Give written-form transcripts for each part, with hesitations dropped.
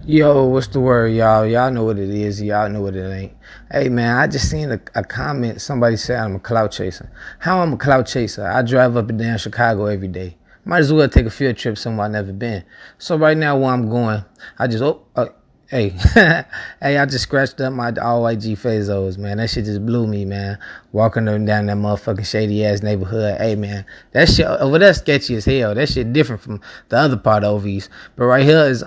Yo, what's the word, y'all? Y'all know what it is. Y'all know what it ain't. Hey, man, I just seen a comment. Somebody said I'm a clout chaser. How I'm a clout chaser? I drive up and down Chicago every day. Might as well take a field trip somewhere I've never been. So right now where I'm going, I just, hey, hey, I just scratched up my all white G Fazos, man. That shit just blew me, man. Walking down that motherfucking shady ass neighborhood. Hey, man, that shit over there sketchy as hell. That shit different from the other part of OVs. But right here is,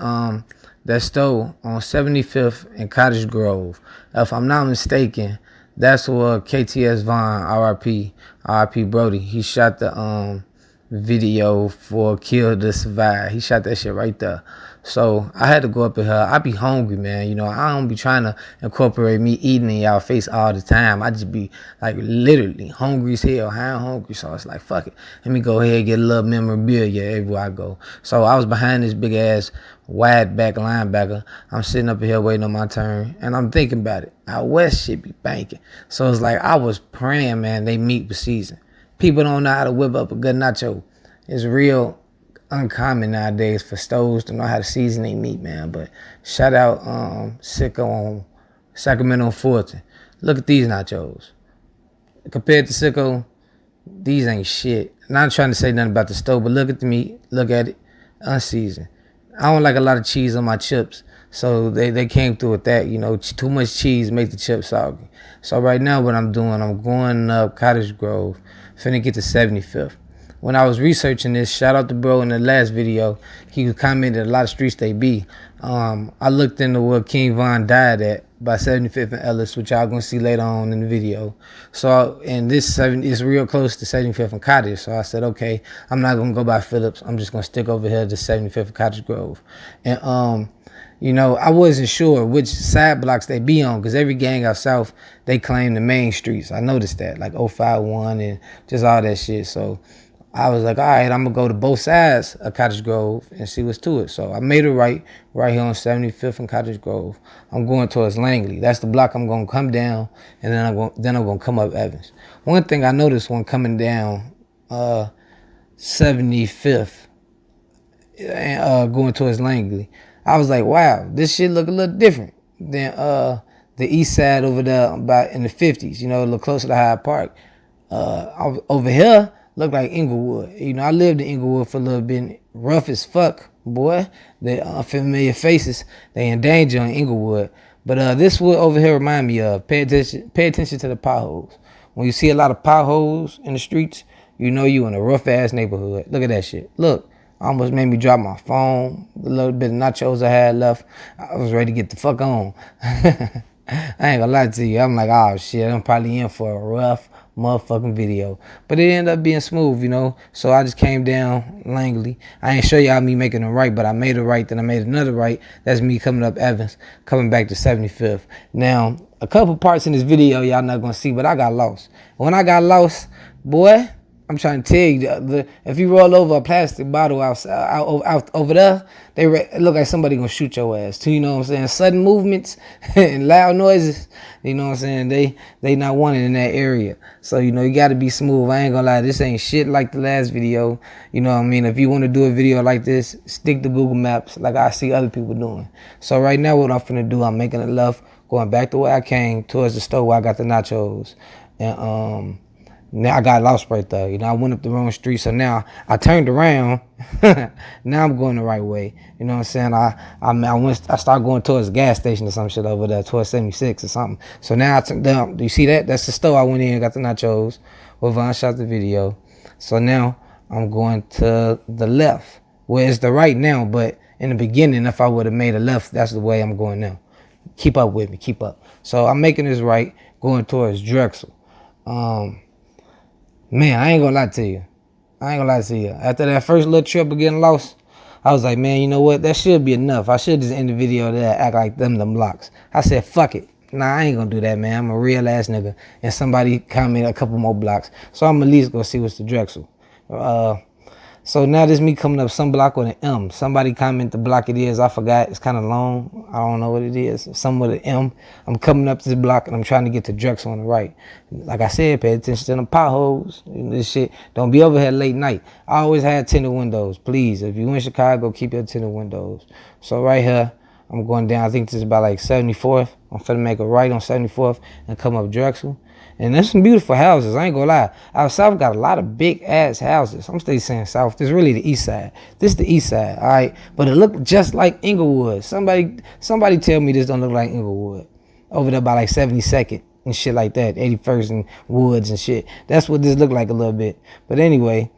that store on 75th and Cottage Grove. If I'm not mistaken, that's where KTS Vaughn, RIP Brody, he shot the video for Kill to Survive. He shot that shit right there. So I had to go up in here. I be hungry, man. You know, I don't be trying to incorporate me eating in y'all face all the time. I just be like literally hungry as hell. I'm hungry. So it's like, fuck it. Let me go ahead and get a little memorabilia everywhere I go. So I was behind this big ass wide back linebacker. I'm sitting up here waiting on my turn. And I'm thinking about it. Out west shit be banking. So it's like I was praying, man, they meet with season. People don't know how to whip up a good nacho. It's real uncommon nowadays for stores to know how to season their meat, man. But shout out Sicko on Sacramento Fulton. Look at these nachos. Compared to Sicko, these ain't shit. Not trying to say nothing about the store, but look at the meat. Look at it. Unseasoned. I don't like a lot of cheese on my chips. So they came through with that, you know, too much cheese make the chips soggy. So right now what I'm doing, I'm going up Cottage Grove, finna get to 75th. When I was researching this, shout out to bro in the last video, he commented a lot of streets they be. I looked into where King Von died at by 75th and Ellis, which y'all gonna see later on in the video. So, and this is real close to 75th and Cottage. So I said, okay, I'm not gonna go by Phillips. I'm just gonna stick over here to 75th and Cottage Grove. And you know, I wasn't sure which side blocks they be on because every gang out south, they claim the main streets. I noticed that, like 051 and just all that shit. So I was like, all right, I'm going to go to both sides of Cottage Grove and see what's to it. So I made it right here on 75th and Cottage Grove. I'm going towards Langley. That's the block I'm going to come down, and then I'm going to come up Evans. One thing I noticed when coming down 75th and going towards Langley, I was like, wow, this shit look a little different than the east side over there about in the 50s, you know, a little closer to Hyde Park. Over here, look like Inglewood. You know, I lived in Inglewood for a little bit. Rough as fuck, boy. The unfamiliar faces, they in danger in Inglewood. But this would over here remind me of, pay attention to the potholes. When you see a lot of potholes in the streets, you know you in a rough ass neighborhood. Look at that shit. Look. Almost made me drop my phone. The little bit of nachos I had left, I was ready to get the fuck on. I ain't gonna lie to you. I'm like, oh shit, I'm probably in for a rough motherfucking video. But it ended up being smooth, you know. So I just came down Langley. I ain't show y'all me making a right, but I made a right, then I made another right. That's me coming up Evans, coming back to 75th. Now, a couple parts in this video y'all not gonna see, but I got lost. When I got lost, boy, I'm trying to tell you, if you roll over a plastic bottle out over there, it look like somebody gonna shoot your ass too. You know what I'm saying? Sudden movements and loud noises. You know what I'm saying? They not wanted in that area. So you know you got to be smooth. I ain't gonna lie, this ain't shit like the last video. You know what I mean? If you want to do a video like this, stick to Google Maps like I see other people doing. So right now, what I'm finna do, I'm making a left, going back to where I came towards the store where I got the nachos, and now I got lost right there. You know, I went up the wrong street, so now I turned around. Now I'm going the right way. You know what I'm saying? I started going towards the gas station or some shit over there, towards 76 or something. So now I took down. Do you see that? That's the store I went in and got the nachos. Where Von shot the video. So now I'm going to the left. Well, it's the right now, but in the beginning, if I would have made a left, that's the way I'm going now. Keep up with me. Keep up. So I'm making this right, going towards Drexel. Man, I ain't gonna lie to you. After that first little trip of getting lost, I was like, man, you know what? That should be enough. I should just end the video there, act like them blocks. I said, fuck it. Nah, I ain't gonna do that, man. I'm a real ass nigga. And somebody commented a couple more blocks. So I'm at least gonna see what's the Drexel. So now this me coming up some block with an M. Somebody comment the block it is. I forgot. It's kind of long. I don't know what it is. Some with an M. I'm coming up this block and I'm trying to get to Drexel on the right. Like I said, pay attention to them potholes. This shit. Don't be over here late night. I always had tinted windows. Please, if you in Chicago, keep your tinted windows. So right here, I'm going down, I think this is about like 74th. I'm finna make a right on 74th and come up Drexel. And there's some beautiful houses, I ain't gonna lie. Out south got a lot of big ass houses. I'm still saying south, this is really the east side. This is the east side, all right? But it look just like Inglewood. Somebody tell me this don't look like Inglewood. Over there by like 72nd and shit like that, 81st and Woods and shit. That's what this look like a little bit. But anyway,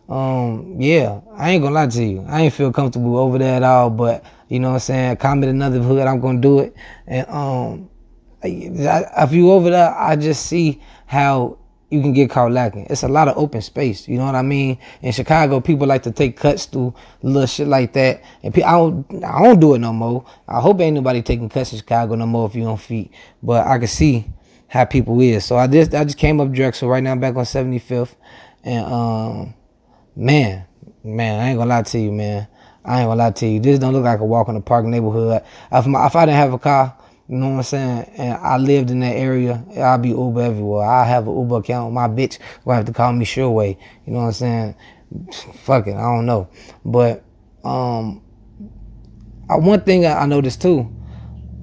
yeah, I ain't gonna lie to you. I ain't feel comfortable over there at all, but you know what I'm saying? Comment another hood, I'm gonna do it. And if you over there, I just see how you can get caught lacking. It's a lot of open space, you know what I mean? In Chicago, people like to take cuts through little shit like that. And I don't do it no more. I hope ain't nobody taking cuts in Chicago no more if you on feet. But I can see how people is. So I just came up Drexel. Right now I'm back on 75th. And man, I ain't gonna lie to you, man. I ain't gonna lie to you. This don't look like a walk in the park neighborhood. If I didn't have a car, you know what I'm saying, and I lived in that area, I'll be Uber everywhere. I have an Uber account. My bitch will have to call me Sureway. You know what I'm saying? Fuck it, I don't know. But one thing I noticed too,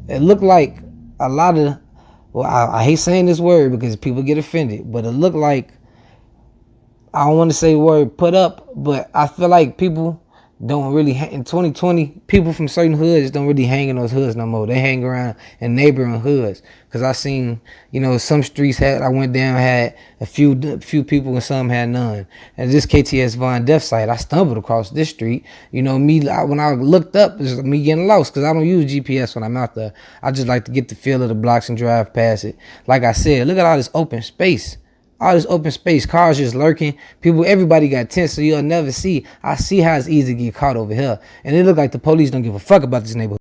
it looked like a lot of, well, I hate saying this word because people get offended, but it looked like, I don't want to say the word put up, but I feel like people don't really, in 2020, people from certain hoods don't really hang in those hoods no more. They hang around in neighboring hoods. Because I seen, you know, some streets I went down had a few people and some had none. And this KTS Vaughn Deathsite, I stumbled across this street. You know, when I looked up, it was me getting lost because I don't use GPS when I'm out there. I just like to get the feel of the blocks and drive past it. Like I said, look at all this open space. All this open space, cars just lurking. People, everybody got tents, so you'll never see. I see how it's easy to get caught over here. And it look like the police don't give a fuck about this neighborhood.